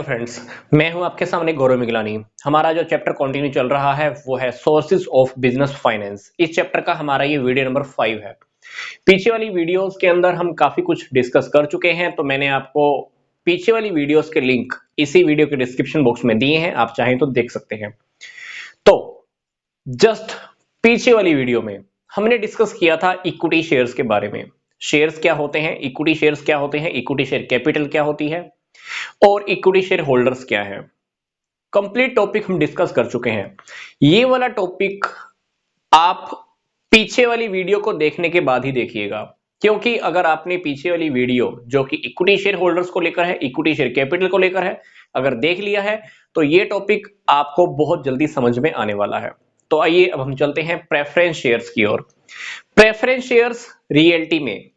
Hello friends, मैं हूं आपके सामने गौरव मिगलानी। हमारा जो चैप्टर कंटिन्यू चल रहा है वो है सोर्सेज ऑफ बिजनेस फाइनेंस। इस चैप्टर का हमारा ये वीडियो नंबर 5 है। पीछे वाली वीडियोस के अंदर हम काफी कुछ डिस्कस कर चुके हैं, तो मैंने आपको पीछे वाली वीडियोस के लिंक इसी वीडियो के डिस्क्रिप्शन बॉक्स में दिए हैं, आप चाहें तो देख सकते हैं। तो जस्ट पीछे वाली वीडियो में हमने डिस्कस किया था इक्विटी शेयर्स के बारे में। शेयर्स क्या होते हैं, इक्विटी शेयर्स क्या होते हैं, इक्विटी शेयर कैपिटल क्या होती है और इक्विटी शेयर होल्डर्स क्या है। कंप्लीट टॉपिक हम डिस्कस कर चुके हैं। ये वाला टॉपिक आप पीछे वाली वीडियो को देखने के बाद ही देखिएगा, क्योंकि अगर आपने पीछे वाली वीडियो जो कि इक्विटी शेयर होल्डर्स को लेकर है, इक्विटी शेयर कैपिटल को लेकर है, अगर देख लिया है तो ये टॉपिक आपको बहुत जल्दी समझ में आने वाला है। तो आइए अब हम चलते हैं प्रेफरेंस शेयर्स की ओर। प्रेफरेंस शेयर्स रियलिटी में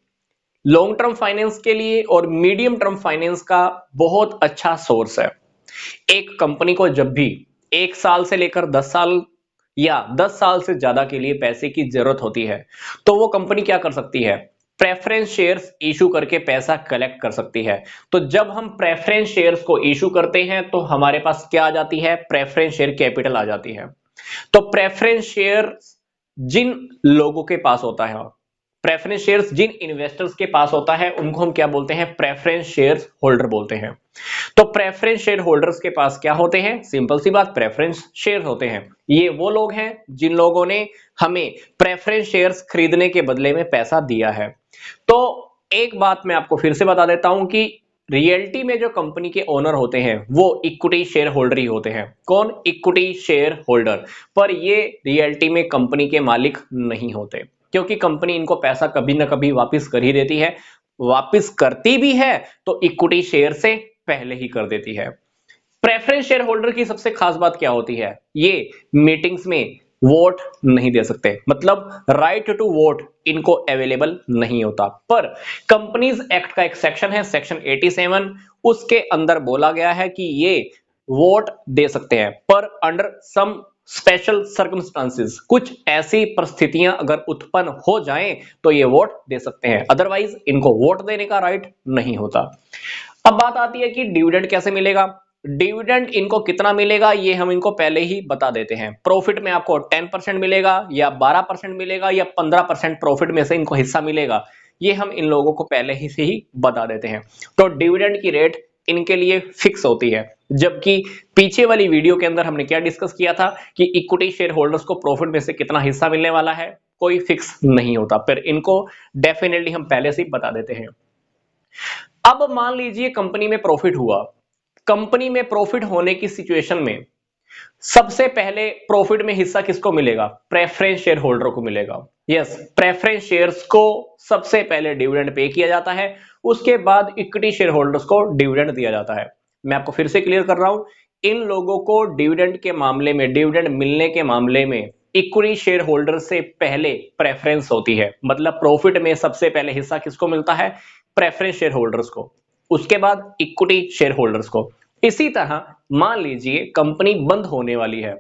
लॉन्ग टर्म फाइनेंस के लिए और मीडियम टर्म फाइनेंस का बहुत अच्छा सोर्स है। एक कंपनी को जब भी 1 साल से लेकर 10 साल या 10 साल से ज्यादा के लिए पैसे की जरूरत होती है, तो वो कंपनी क्या कर सकती है, प्रेफरेंस शेयर्स इशू करके पैसा कलेक्ट कर सकती है। तो जब हम प्रेफरेंस शेयर्स को इशू करते हैं तो हमारे पास क्या आ जाती है, प्रेफरेंस शेयर कैपिटल आ जाती है। तो प्रेफरेंस शेयर जिन लोगों के पास होता है, प्रेफरेंस शेयर्स जिन इन्वेस्टर्स के पास होता है, उनको हम क्या बोलते हैं, प्रेफरेंस शेयर्स होल्डर बोलते हैं। तो प्रेफरेंस शेयर होल्डर्स के पास क्या होते हैं, सिंपल सी बात, प्रेफरेंस शेयर होते हैं। ये वो लोग हैं जिन लोगों ने हमें प्रेफरेंस शेयर्स खरीदने के बदले में पैसा दिया है। तो एक बात मैं आपको फिर से बता देता हूं कि रियलिटी में जो कंपनी के ओनर होते हैं वो इक्विटी शेयर होल्डर ही होते हैं। कौन, इक्विटी शेयर होल्डर। पर ये रियलिटी में कंपनी के मालिक नहीं होते, क्योंकि कंपनी इनको पैसा कभी ना कभी वापस कर ही देती है। वापस करती भी है तो इक्विटी शेयर से पहले ही कर देती है। प्रेफरेंस शेयर होल्डर की सबसे खास बात क्या होती है, ये मीटिंग्स में वोट नहीं दे सकते, मतलब राइट टू वोट इनको अवेलेबल नहीं होता। पर कंपनीज एक्ट का एक सेक्शन है, सेक्शन 87, उसके अंदर बोला गया है कि ये वोट दे सकते हैं, पर अंडर सम स्पेशल सर्कमस्टांसेस, कुछ ऐसी परिस्थितियां अगर उत्पन्न हो जाएं तो ये वोट दे सकते हैं, अदरवाइज इनको वोट देने का राइट नहीं होता। अब बात आती है कि डिविडेंड कैसे मिलेगा। डिविडेंड इनको कितना मिलेगा ये हम इनको पहले ही बता देते हैं। प्रॉफिट में आपको 10% मिलेगा या 12% मिलेगा या 15% प्रॉफिट में से इनको हिस्सा मिलेगा, ये हम इन लोगों को पहले ही से ही बता देते हैं। तो डिविडेंड की रेट इनके लिए फिक्स होती है। जबकि पीछे वाली वीडियो के अंदर हमने क्या डिस्कस किया था कि इक्विटी शेयर होल्डर्स को प्रॉफिट में से कितना हिस्सा मिलने वाला है, कोई फिक्स नहीं होता, पर इनको डेफिनेटली हम पहले से ही बता देते हैं। अब मान लीजिए कंपनी में प्रॉफिट हुआ। कंपनी में प्रॉफिट होने की सिचुएशन में सबसे पहले प्रॉफिट में हिस्सा किसको मिलेगा, प्रेफरेंस शेयर होल्डर को मिलेगा। यस, प्रेफरेंस शेयर्स को सबसे पहले डिविडेंड पे किया जाता है, उसके बाद इक्विटी शेयर होल्डर्स को डिविडेंड दिया जाता है। मैं आपको फिर से क्लियर कर रहा हूं, इन लोगों को डिविडेंड के मामले में, डिविडेंड मिलने के मामले में इक्विटी शेयर होल्डर से पहले प्रेफरेंस होती है। मतलब प्रॉफिट में सबसे पहले हिस्सा किसको मिलता है, प्रेफरेंस शेयर होल्डर्स को, उसके बाद इक्विटी शेयर होल्डर्स को। इसी तरह मान लीजिए कंपनी बंद होने वाली है।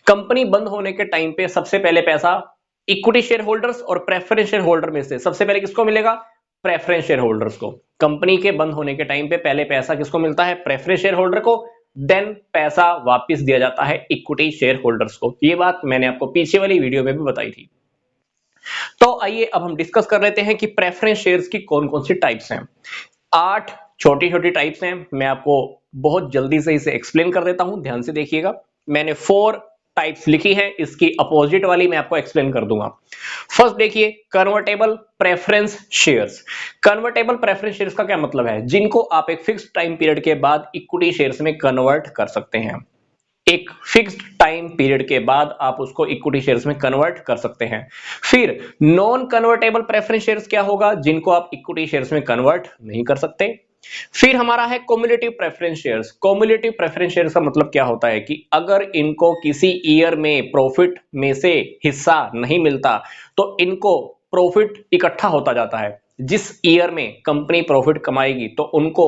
कंपनी बंद होने के टाइम पे सबसे पहले पैसा इक्विटी शेयर होल्डर्स और प्रेफरेंस शेयर होल्डर में से सबसे पहले किसको मिलेगा, प्रेफरेंस शेयर होल्डर्स को। कंपनी के बंद होने के टाइम पे पहले पैसा किसको मिलता है, प्रेफरेंस शेयर होल्डर को, देन पैसा वापस दिया जाता है इक्विटी शेयर होल्डर्स को। ये बात मैंने आपको पीछे वाली वीडियो में भी बताई थी। तो आइए अब हम डिस्कस कर लेते हैं कि प्रेफरेंस शेयर्स की कौन कौन सी टाइप्स हैं। 8 छोटी छोटी टाइप्स हैं, मैं आपको बहुत जल्दी से इसे एक्सप्लेन कर देता हूं, ध्यान से देखिएगा। मैंने 4 टाइप्स लिखी है, इसकी अपोजिट वाली मैं आपको एक्सप्लेन कर दूंगा। फर्स्ट देखिए, convertible preference shares. Convertible preference shares का क्या मतलब है, जिनको आप एक फिक्स टाइम पीरियड के बाद इक्विटी शेयर्स में कन्वर्ट कर सकते हैं। एक फिक्स्ड टाइम पीरियड के बाद आप उसको इक्विटी शेयर्स में कन्वर्ट कर सकते हैं। फिर नॉन कन्वर्टेबल प्रेफरेंस शेयर्स क्या होगा, जिनको आप इक्विटी शेयर्स में कन्वर्ट नहीं कर सकते। फिर हमारा है cumulative preference shares. Cumulative preference shares का मतलब क्या होता है कि अगर इनको किसी ईयर में प्रॉफिट में से हिस्सा नहीं मिलता तो इनको प्रॉफिट इकट्ठा होता जाता है। जिस ईयर में कंपनी प्रॉफिट कमाएगी तो उनको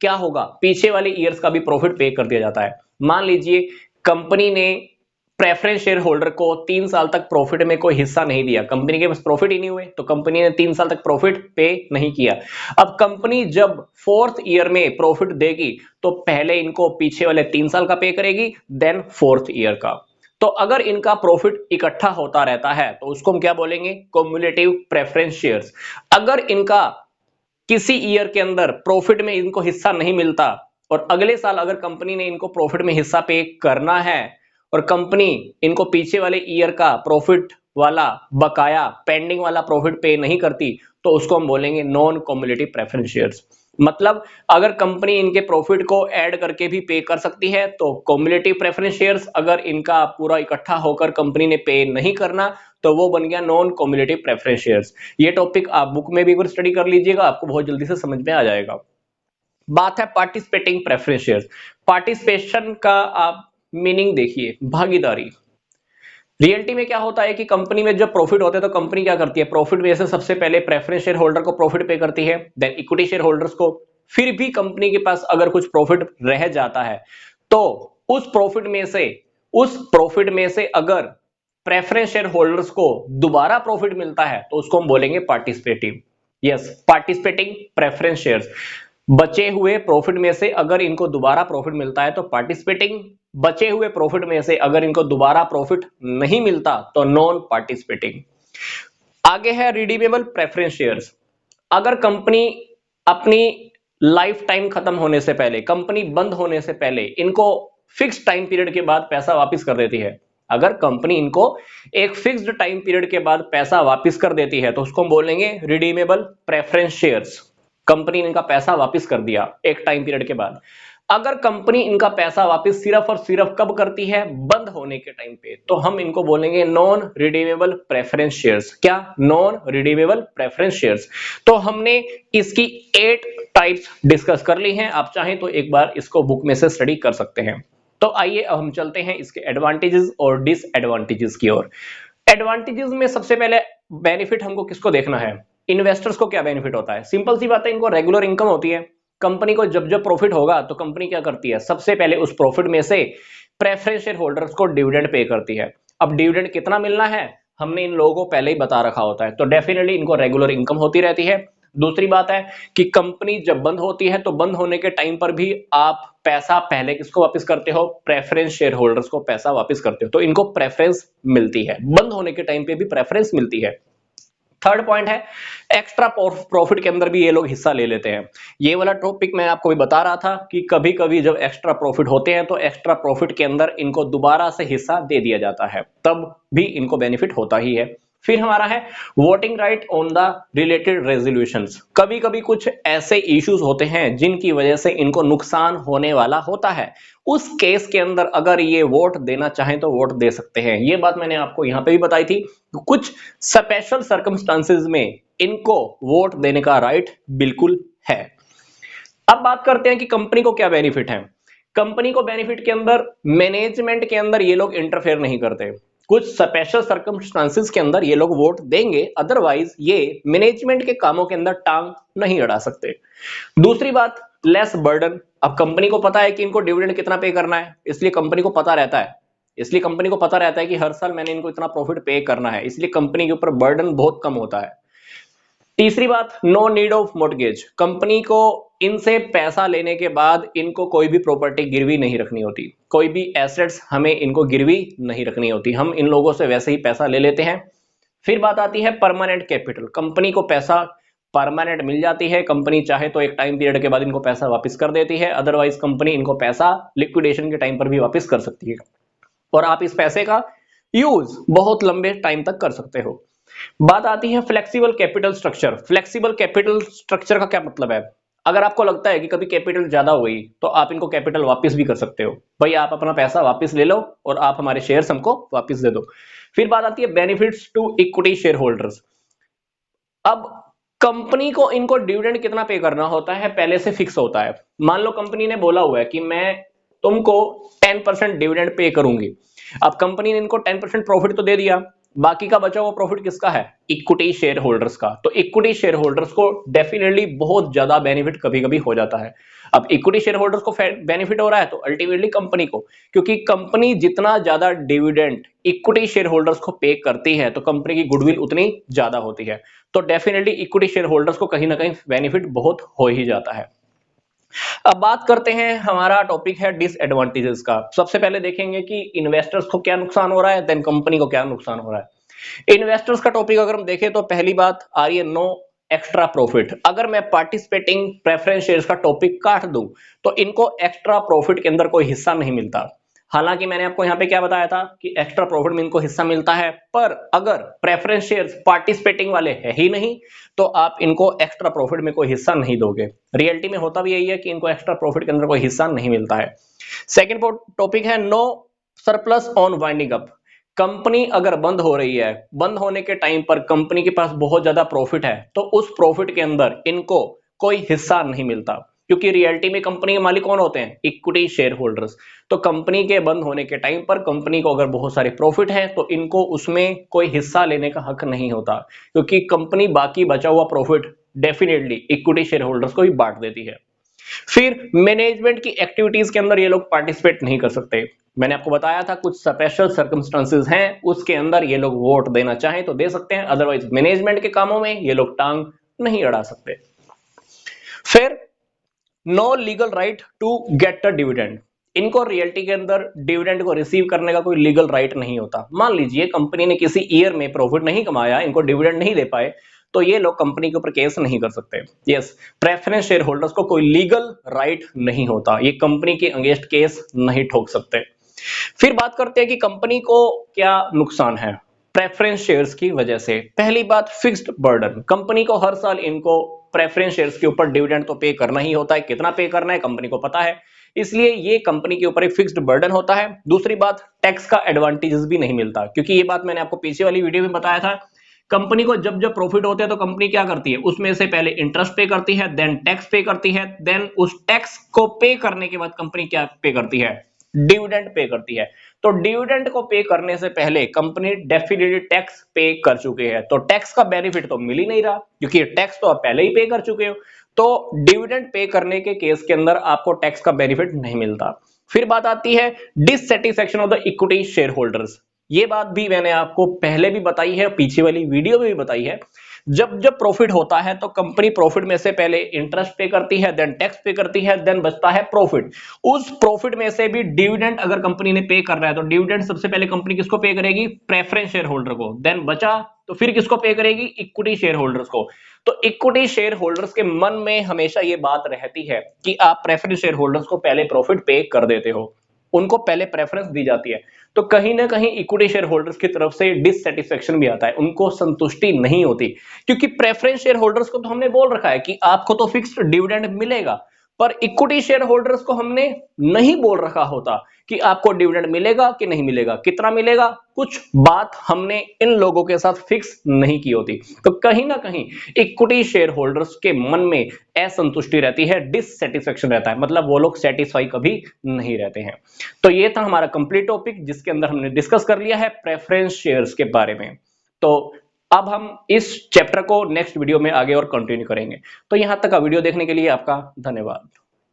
क्या होगा, पीछे वाले ईयर्स का भी प्रॉफिट पे कर दिया जाता है। मान लीजिए कंपनी ने प्रेफरेंस शेयर होल्डर को 3 साल तक प्रॉफिट में कोई हिस्सा नहीं दिया, कंपनी के पास प्रॉफिट ही नहीं हुए तो कंपनी ने 3 साल तक प्रॉफिट पे नहीं किया। अब कंपनी जब 4th ईयर में प्रॉफिट देगी तो पहले इनको पीछे वाले 3 साल का पे करेगी, देन 4th ईयर का। तो अगर इनका प्रॉफिट इकट्ठा होता रहता है तो उसको हम क्या बोलेंगे, क्युमुलेटिव प्रेफरेंस शेयर्स। अगर इनका किसी ईयर के अंदर प्रॉफिट में इनको हिस्सा नहीं मिलता और अगले साल अगर कंपनी ने इनको प्रॉफिट में हिस्सा पे करना है और कंपनी इनको पीछे वाले ईयर का प्रॉफिट वाला बकाया पेंडिंग वाला प्रॉफिट पे नहीं करती तो उसको हम बोलेंगे नॉन क्युमुलेटिव प्रेफरेंस शेयर्स। मतलब अगर कंपनी इनके प्रॉफिट को ऐड करके भी पे कर सकती है तो क्युमुलेटिव प्रेफरेंस शेयर्स, अगर इनका पूरा इकट्ठा होकर कंपनी ने पे नहीं करना तो वो बन गया नॉन क्युमुलेटिव प्रेफरेंस शेयर्स। ये टॉपिक आप बुक में भी एक बार स्टडी कर लीजिएगा, आपको बहुत जल्दी से समझ में आ जाएगा। बात है पार्टिसिपेटिंग प्रेफरेंस शेयर्स। पार्टिसिपेशन का आप मीनिंग देखिए, भागीदारी। रियलिटी में क्या होता है कि कंपनी में जब प्रॉफिट होता है तो कंपनी क्या करती है, प्रॉफिट में से सबसे पहले प्रेफरेंस शेयर होल्डर को प्रॉफिट पे करती है, देन इक्विटी शेयर होल्डर्स को। फिर भी कंपनी के पास अगर कुछ प्रॉफिट रह जाता है तो उस प्रॉफिट में से अगर प्रेफरेंस शेयर होल्डर्स को दोबारा प्रॉफिट मिलता है तो उसको हम बोलेंगे participative. Yes, participating preference shares. बचे हुए प्रॉफिट में से अगर इनको दोबारा प्रॉफिट मिलता है तो पार्टिसिपेटिंग, बचे हुए प्रॉफिट में से अगर इनको दोबारा प्रॉफिट नहीं मिलता तो नॉन पार्टिसिपेटिंग। आगे है रिडीमेबल प्रेफरेंस शेयर्स। अगर कंपनी अपनी लाइफ टाइम खत्म होने से पहले, कंपनी बंद होने से पहले इनको फिक्स टाइम पीरियड के बाद पैसा वापस कर देती है, अगर कंपनी इनको एक फिक्स्ड टाइम पीरियड के बाद पैसा वापस कर देती है तो उसको हम बोलेंगे रिडीमेबल प्रेफरेंस शेयर्स। कंपनी ने इनका पैसा वापस कर दिया एक टाइम पीरियड के बाद। अगर कंपनी इनका पैसा वापस सिर्फ और सिर्फ कब करती है, बंद होने के टाइम पे, तो हम इनको बोलेंगे नॉन रिडीमेबल प्रेफरेंस शेयर्स। क्या, नॉन रिडीमेबल प्रेफरेंस शेयर्स। तो हमने इसकी 8 टाइप्स डिस्कस कर ली हैं, आप चाहें तो एक बार इसको बुक में से स्टडी कर सकते हैं। तो आइए अब हम चलते हैं इसके एडवांटेजेस और डिसएडवांटेजेस की ओर। एडवांटेजेस में सबसे पहले बेनिफिट हमको किसको देखना है, इन्वेस्टर्स को क्या बेनिफिट होता है। सिंपल सी बात है, इनको रेगुलर इनकम होती है। कंपनी को जब जब प्रॉफिट होगा तो कंपनी क्या करती है, सबसे पहले उस प्रॉफिट में से प्रेफरेंस शेयर होल्डर्स को डिविडेंड पे करती है। अब डिविडेंड कितना मिलना है हमने इन लोगों को पहले ही बता रखा होता है, तो डेफिनेटली इनको रेगुलर इनकम होती रहती है। दूसरी बात है कि कंपनी जब बंद होती है तो बंद होने के टाइम पर भी आप पैसा पहले किसको वापस करते हो, प्रेफरेंस शेयर होल्डर्स को पैसा वापस करते हो, तो इनको प्रेफरेंस मिलती है, बंद होने के टाइम पे भी प्रेफरेंस मिलती है। थर्ड पॉइंट है एक्स्ट्रा प्रॉफिट के अंदर भी ये लोग हिस्सा ले लेते हैं। ये वाला टॉपिक मैं आपको भी बता रहा था कि कभी कभी जब एक्स्ट्रा प्रॉफिट होते हैं तो एक्स्ट्रा प्रॉफिट के अंदर इनको दोबारा से हिस्सा दे दिया जाता है, तब भी इनको बेनिफिट होता ही है। फिर हमारा है voting right on the related resolutions. कभी कभी कुछ ऐसे इश्यूज होते हैं जिनकी वजह से इनको नुकसान होने वाला होता है, उस केस के अंदर अगर ये वोट देना चाहें तो वोट दे सकते हैं। ये बात मैंने आपको यहां पे भी बताई थी, कुछ स्पेशल सर्कमस्टांसेस में इनको वोट देने का राइट बिल्कुल है। अब बात करते हैं कि कंपनी को क्या बेनिफिट है। कंपनी को बेनिफिट के अंदर मैनेजमेंट के अंदर ये लोग इंटरफेयर नहीं करते, कुछ स्पेशल सर्कमस्टांसेस के अंदर ये लोग वोट देंगे, अदरवाइज ये मैनेजमेंट के कामों के अंदर टांग नहीं अड़ा सकते। दूसरी बात, लेस बर्डन। अब कंपनी को पता है कि इनको डिविडेंड कितना पे करना है, इसलिए कंपनी को पता रहता है कि हर साल मैंने इनको इतना प्रॉफिट पे करना है, इसलिए कंपनी के ऊपर बर्डन बहुत कम होता है। तीसरी बात, no need of mortgage. Company को इनसे पैसा लेने के बाद इनको कोई भी प्रॉपर्टी गिरवी नहीं रखनी होती, कोई भी एसेट्स हमें इनको गिरवी नहीं रखनी होती, हम इन लोगों से वैसे ही पैसा ले लेते हैं। फिर बात आती है परमानेंट कैपिटल। कंपनी को पैसा परमानेंट मिल जाती है, कंपनी चाहे तो एक टाइम पीरियड के बाद इनको पैसा वापस कर देती है, अदरवाइज कंपनी इनको पैसा लिक्विडेशन के टाइम पर भी वापस कर सकती है और आप इस पैसे का यूज बहुत लंबे टाइम तक कर सकते हो। बात आती है flexible capital structure. Flexible capital structure का क्या मतलब है, अगर आपको लगता है कि कभी कैपिटल ज्यादा हो गई तो आप इनको कैपिटल वापस भी कर सकते हो, भाई आप अपना पैसा वापस ले लो और आप हमारे शेयर्स हमको वापस दे दो। फिर बात आती है benefits to equity share holders. अब कंपनी को इनको डिविडेंड कितना पे करना होता है पहले से फिक्स होता है। मान लो कंपनी ने बोला हुआ है कि मैं तुमको 10% डिविडेंड पे करूंगी। अब कंपनी ने इनको 10% प्रॉफिट तो दे दिया, बाकी का बचा हुआ प्रॉफिट किसका है? इक्विटी शेयर होल्डर्स का। तो इक्विटी शेयर होल्डर्स को डेफिनेटली बहुत ज्यादा बेनिफिट कभी कभी हो जाता है। अब इक्विटी शेयर होल्डर्स को बेनिफिट हो रहा है तो अल्टीमेटली कंपनी को, क्योंकि कंपनी जितना ज्यादा डिविडेंड इक्विटी शेयर होल्डर्स को पे करती है तो कंपनी की गुडविल उतनी ज्यादा होती है। तो डेफिनेटली इक्विटी शेयर होल्डर्स को कहीं ना कहीं बेनिफिट बहुत हो ही जाता है। अब बात करते हैं, हमारा टॉपिक है डिसएडवांटेजेस का। सबसे पहले देखेंगे कि इन्वेस्टर्स को क्या नुकसान हो रहा है, देन कंपनी को क्या नुकसान हो रहा है। इन्वेस्टर्स का टॉपिक अगर हम देखें तो पहली बात आ रही है नो एक्स्ट्रा प्रॉफिट। अगर मैं पार्टिसिपेटिंग प्रेफरेंस शेयर्स का टॉपिक काट दूं तो इनको एक्स्ट्रा प्रॉफिट के अंदर कोई हिस्सा नहीं मिलता। हालांकि मैंने आपको यहां पे क्या बताया था कि एक्स्ट्रा प्रॉफिट में इनको हिस्सा मिलता है, पर अगर प्रेफरेंस शेयर्स पार्टिसिपेटिंग वाले है ही नहीं तो आप इनको एक्स्ट्रा प्रॉफिट में कोई हिस्सा नहीं दोगे। रियलिटी में होता भी यही है कि इनको एक्स्ट्रा प्रॉफिट के अंदर कोई हिस्सा नहीं मिलता है। सेकंड टॉपिक है no surplus on winding up. Company अगर बंद हो रही है, बंद होने के टाइम पर कंपनी के पास बहुत ज्यादा प्रॉफिट है तो उस प्रॉफिट के अंदर इनको कोई हिस्सा नहीं मिलता, क्योंकि रियलिटी में कंपनी के मालिक कौन होते हैं? Equity share holders. तो कंपनी के बंद होने के टाइम पर कंपनी को अगर बहुत सारे प्रॉफिट है तो इनको उसमें कोई हिस्सा लेने का हक नहीं होता, क्योंकि कंपनी बाकी बचा हुआ profit definitely equity share holders को ही बांट देती है। फिर मैनेजमेंट की एक्टिविटीज के अंदर ये लोग पार्टिसिपेट नहीं कर सकते। मैंने आपको बताया था कुछ स्पेशल सर्कमस्टांसेस हैं, उसके अंदर ये लोग वोट देना चाहें तो दे सकते हैं, अदरवाइज मैनेजमेंट के कामों में ये लोग टांग नहीं अड़ा सकते। फिर no legal right to get a dividend. इनको रियल्टी के अंदर डिविडेंड को रिसीव करने का कोई लीगल राइट नहीं होता। मान लीजिए कंपनी ने किसी ईयर में प्रॉफिट नहीं कमाया, इनको डिविडेंड नहीं दे पाए, तो ये लोग कंपनी के ऊपर केस नहीं कर सकते। यस, प्रेफरेंस शेयर होल्डर्स को कोई लीगल राइट नहीं होता, ये कंपनी के अगेंस्ट केस नहीं ठोक सकते। फिर बात करते हैं कि कंपनी को क्या नुकसान है प्रेफरेंस शेयर्स की वजह से। पहली बात, फिक्स्ड बर्डन। कंपनी को हर साल इनको प्रेफरेंस शेयर्स के ऊपर डिविडेंड तो पे करना ही होता है, कितना पे करना है कंपनी को पता है, इसलिए ये कंपनी के ऊपर एक फिक्स्ड बर्डन होता है। दूसरी बात, टैक्स का एडवांटेजेस भी नहीं मिलता, क्योंकि ये बात मैंने आपको पीछे वाली वीडियो में बताया था। कंपनी को जब जब प्रॉफिट होते हैं तो कंपनी क्या करती है, उसमें से पहले इंटरेस्ट पे करती है, देन टैक्स पे करती है, देन उस टैक्स को पे करने के बाद कंपनी क्या पे करती है, डिविडेंड पे करती है। तो डिविडेंड को पे करने से पहले कंपनी डेफिनेटली टैक्स पे कर चुके हैं, तो टैक्स का बेनिफिट तो मिल ही नहीं रहा, क्योंकि टैक्स तो आप पहले ही पे कर चुके हो। तो डिविडेंड पे करने के केस के अंदर आपको टैक्स का बेनिफिट नहीं मिलता। फिर बात आती है dissatisfaction of the equity share holders. ये बात भी मैंने आपको पहले भी बताई है, पीछे वाली वीडियो में भी बताई है। जब जब प्रॉफिट होता है तो कंपनी प्रॉफिट में से पहले इंटरेस्ट पे करती है, देन टैक्स पे करती है, देन बचता है प्रॉफिट। उस प्रॉफिट में से भी डिविडेंड अगर कंपनी ने पे कर रहा है तो डिविडेंड सबसे पहले कंपनी किसको पे करेगी, प्रेफरेंस शेयर होल्डर को, देन बचा तो फिर किसको पे करेगी, इक्विटी शेयर होल्डर्स को। तो इक्विटी शेयर होल्डर्स के मन में हमेशा ये बात रहती है कि आप प्रेफरेंस शेयर होल्डर्स को पहले प्रॉफिट पे कर देते हो, उनको पहले प्रेफरेंस दी जाती है। तो कहीं ना कहीं इक्विटी शेयर होल्डर्स की तरफ से डिससैटिस्फैक्शन भी आता है, उनको संतुष्टि नहीं होती, क्योंकि प्रेफरेंस शेयर होल्डर्स को तो हमने बोल रखा है कि आपको तो फिक्स्ड डिविडेंड मिलेगा, पर इक्विटी शेयर होल्डर्स को हमने नहीं बोल रखा होता कि आपको डिविडेंड मिलेगा कि नहीं मिलेगा, कितना मिलेगा, कुछ बात हमने इन लोगों के साथ फिक्स नहीं की होती। तो कहीं ना कहीं इक्विटी शेयर होल्डर्स के मन में असंतुष्टि रहती है, डिससैटिस्फैक्शन रहता है, मतलब वो लोग सेटिस्फाई कभी नहीं रहते हैं। तो ये था हमारा कंप्लीट टॉपिक, जिसके अंदर हमने डिस्कस कर लिया है प्रेफरेंस शेयर्स के बारे में। तो अब हम इस चैप्टर को नेक्स्ट वीडियो में आगे और कंटिन्यू करेंगे। तो यहां तक का वीडियो देखने के लिए आपका धन्यवाद।